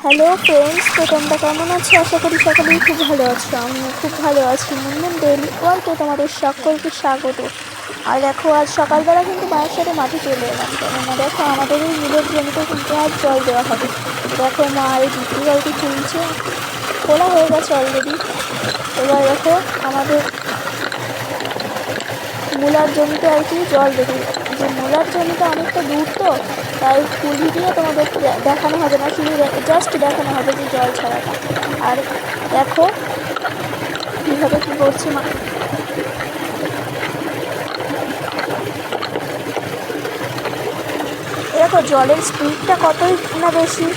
Hello friends, তো তোমরা কেমন আছো? আশা করি সকলেই খুব ভালো আছো। আমিও খুব ভালো আছি। মুনমুন ডেইলি ওয়ার্কে তোমাদের সকলকে স্বাগত। আর দেখো, আজ সকালবেলা কিন্তু মায়ের সাথে মাঠে চলে এলাম, কেননা দেখো আমাদের এই মিলের জমিতে কিন্তু আজ জল দেওয়া হবে। দেখো মা এই ডিপি কলটি খুলছে, খোলা হয়ে গেছে অলরেডি। এবার দেখো আমাদের মূলার জমিতে আর কি জল দেবে। যে মূলার জমিটা অনেকটা দূর, তো তাই ফুল ভিডিও তোমাদের দেখানো হবে না, শুধু জাস্ট দেখানো হবে যে জল ছাড়াটা। আর দেখো কীভাবে কী করছে মা। দেখো জলের স্পিডটা কতই না বেশি।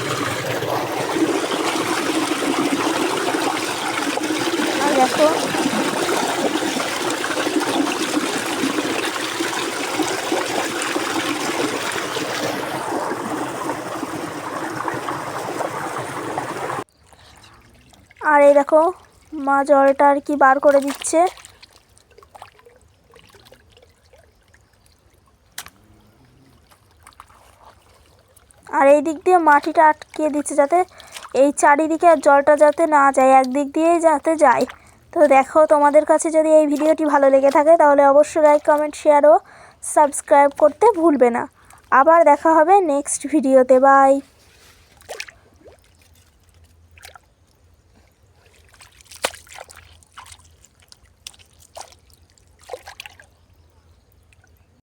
আর দেখো আর এই দেখো মা জলটা আর কি বার করে দিচ্ছে। আর এই দিক দিয়ে মাটিটা আটকে দিচ্ছে, যাতে এই চারিদিকে জলটা যাতে না যায়, একদিক দিয়েই যাতে যায়। তো দেখো, তোমাদের কাছে যদি এই ভিডিওটি ভালো লেগে থাকে তাহলে অবশ্যই লাইক, কমেন্ট, শেয়ার ও সাবস্ক্রাইব করতে ভুলবে না। আবার দেখা হবে নেক্সট ভিডিওতে। বাই।